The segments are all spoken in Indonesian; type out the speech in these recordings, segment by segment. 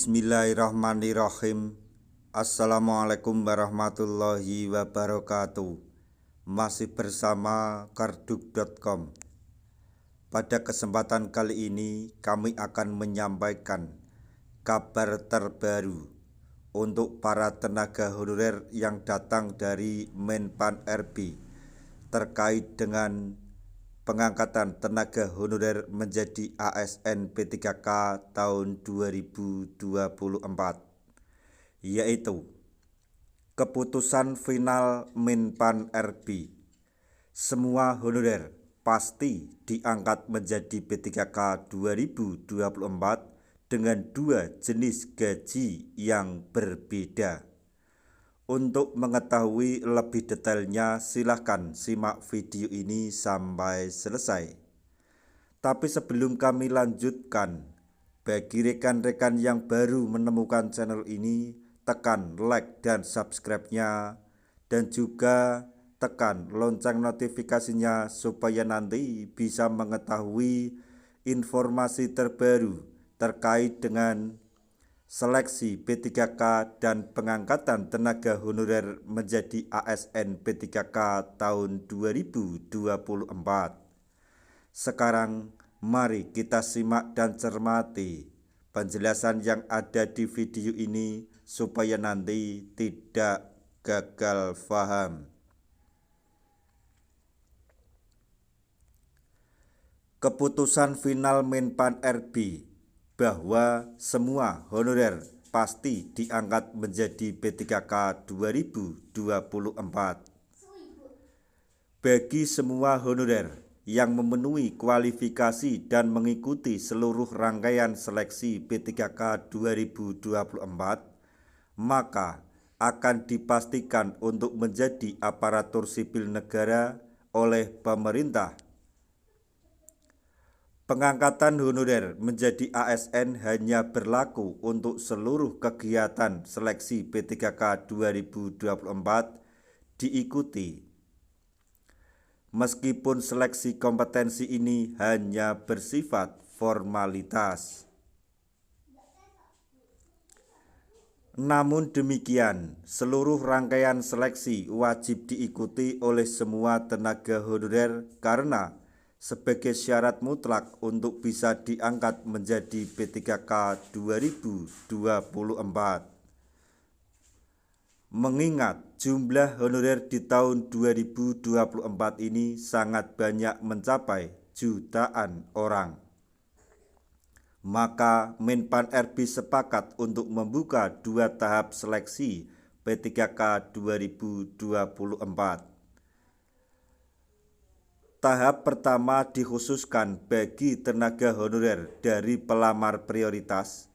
Bismillahirrahmanirrahim. Assalamualaikum warahmatullahi wabarakatuh. Masih bersama karduk.com. Pada kesempatan kali ini kami akan menyampaikan kabar terbaru untuk para tenaga honorer yang datang dari Menpan RB terkait dengan pengangkatan tenaga honorer menjadi ASN P3K tahun 2024, yaitu keputusan final Menpan RB. Semua honorer pasti diangkat menjadi P3K 2024 dengan dua jenis gaji yang berbeda. Untuk mengetahui lebih detailnya, silahkan simak video ini sampai selesai. Tapi sebelum kami lanjutkan, bagi rekan-rekan yang baru menemukan channel ini, tekan like dan subscribe-nya, dan juga tekan lonceng notifikasinya supaya nanti bisa mengetahui informasi terbaru terkait dengan seleksi P3K dan pengangkatan tenaga honorer menjadi ASN P3K tahun 2024. Sekarang mari kita simak dan cermati penjelasan yang ada di video ini supaya nanti tidak gagal paham. Keputusan final Menpan RB bahwa semua honorer pasti diangkat menjadi P3K 2024. Bagi semua honorer yang memenuhi kualifikasi dan mengikuti seluruh rangkaian seleksi P3K 2024, maka akan dipastikan untuk menjadi aparatur sipil negara oleh pemerintah. Pengangkatan honorer menjadi ASN hanya berlaku untuk seluruh kegiatan seleksi P3K 2024 diikuti. Meskipun seleksi kompetensi ini hanya bersifat formalitas. Namun demikian, seluruh rangkaian seleksi wajib diikuti oleh semua tenaga honorer karena sebagai syarat mutlak untuk bisa diangkat menjadi P3K 2024. Mengingat jumlah honorer di tahun 2024 ini sangat banyak mencapai jutaan orang, maka Menpan RB sepakat untuk membuka dua tahap seleksi P3K 2024. Tahap pertama dikhususkan bagi tenaga honorer dari pelamar prioritas,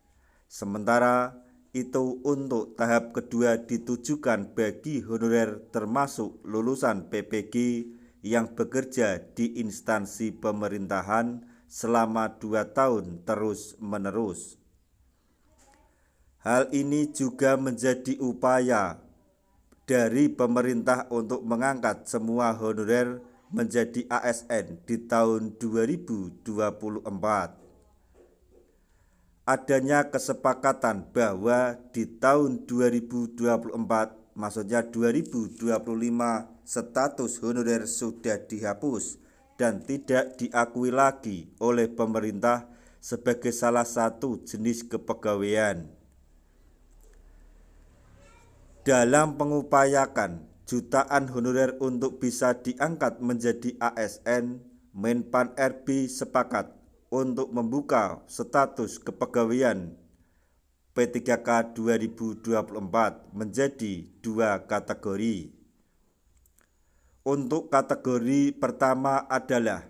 sementara itu untuk tahap kedua ditujukan bagi honorer termasuk lulusan PPG yang bekerja di instansi pemerintahan selama 2 tahun terus-menerus. Hal ini juga menjadi upaya dari pemerintah untuk mengangkat semua honorer menjadi ASN di tahun 2024. Adanya kesepakatan bahwa di tahun 2024, maksudnya 2025, status honorer sudah dihapus dan tidak diakui lagi oleh pemerintah sebagai salah satu jenis kepegawaian. Dalam mengupayakan jutaan honorer untuk bisa diangkat menjadi ASN, Menpan RB sepakat untuk membuka status kepegawaian P3K 2024 menjadi dua kategori. Untuk kategori pertama adalah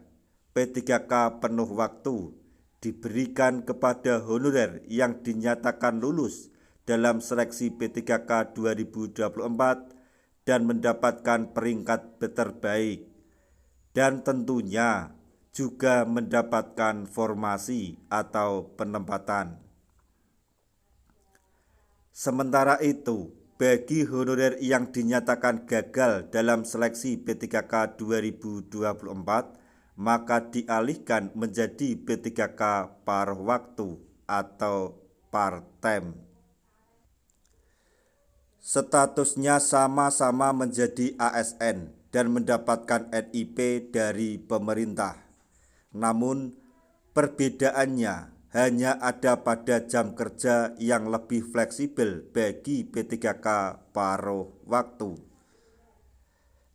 P3K penuh waktu, diberikan kepada honorer yang dinyatakan lulus dalam seleksi P3K 2024 dan mendapatkan peringkat terbaik, dan tentunya juga mendapatkan formasi atau penempatan. Sementara itu, bagi honorer yang dinyatakan gagal dalam seleksi P3K 2024, maka dialihkan menjadi P3K paruh waktu atau part-time. Statusnya sama-sama menjadi ASN dan mendapatkan NIP dari pemerintah. Namun perbedaannya hanya ada pada jam kerja yang lebih fleksibel bagi P3K paruh waktu.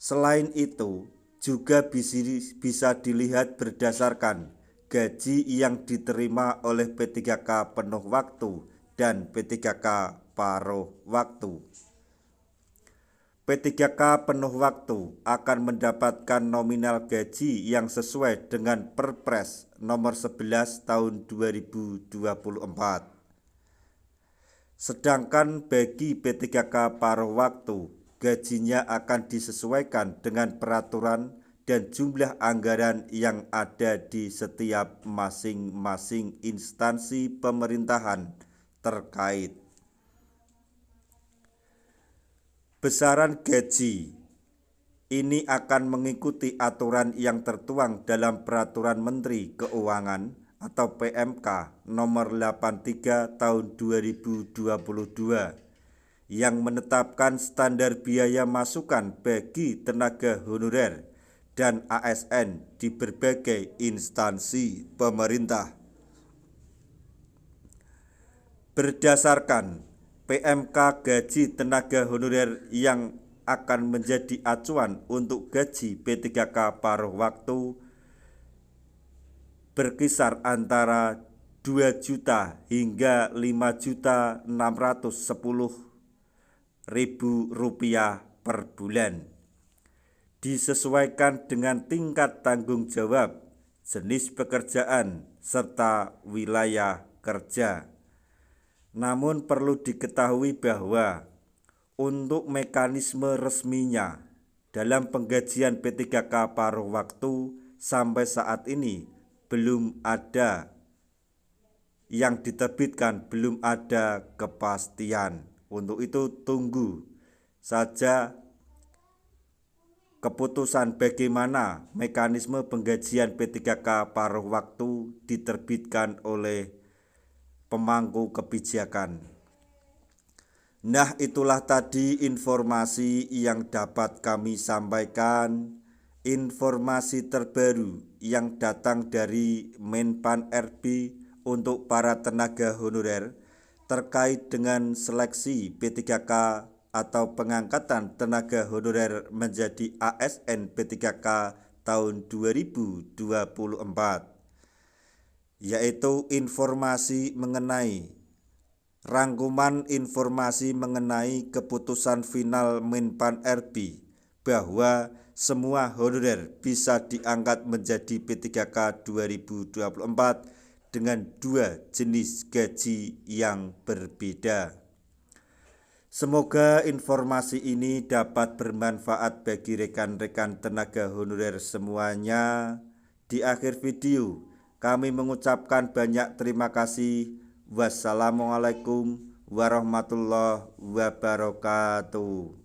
Selain itu, juga bisa dilihat berdasarkan gaji yang diterima oleh P3K penuh waktu dan P3K paruh waktu. P3K penuh waktu akan mendapatkan nominal gaji yang sesuai dengan Perpres nomor 11 tahun 2024. Sedangkan bagi P3K paruh waktu, gajinya akan disesuaikan dengan peraturan dan jumlah anggaran yang ada di setiap masing-masing instansi pemerintahan terkait. Besaran gaji ini akan mengikuti aturan yang tertuang dalam Peraturan Menteri Keuangan atau PMK nomor 83 tahun 2022 yang menetapkan standar biaya masukan bagi tenaga honorer dan ASN di berbagai instansi pemerintah. Berdasarkan PMK, gaji tenaga honorer yang akan menjadi acuan untuk gaji P3K paruh waktu berkisar antara 2 juta hingga 5.610.000 rupiah per bulan. Disesuaikan dengan tingkat tanggung jawab, jenis pekerjaan, serta wilayah kerja. Namun perlu diketahui bahwa untuk mekanisme resminya dalam penggajian P3K paruh waktu sampai saat ini belum ada yang diterbitkan, belum ada kepastian. Untuk itu tunggu saja keputusan bagaimana mekanisme penggajian P3K paruh waktu diterbitkan oleh pemangku kebijakan. Nah, itulah tadi informasi yang dapat kami sampaikan, informasi terbaru yang datang dari Menpan RB untuk para tenaga honorer terkait dengan seleksi P3K atau pengangkatan tenaga honorer menjadi ASN P3K tahun 2024. Yaitu informasi mengenai rangkuman informasi mengenai keputusan final Menpan RB bahwa semua honorer bisa diangkat menjadi P3K 2024 dengan 2 jenis gaji yang berbeda. Semoga informasi ini dapat bermanfaat bagi rekan-rekan tenaga honorer semuanya. Di akhir video, kami mengucapkan banyak terima kasih. Wassalamualaikum warahmatullahi wabarakatuh.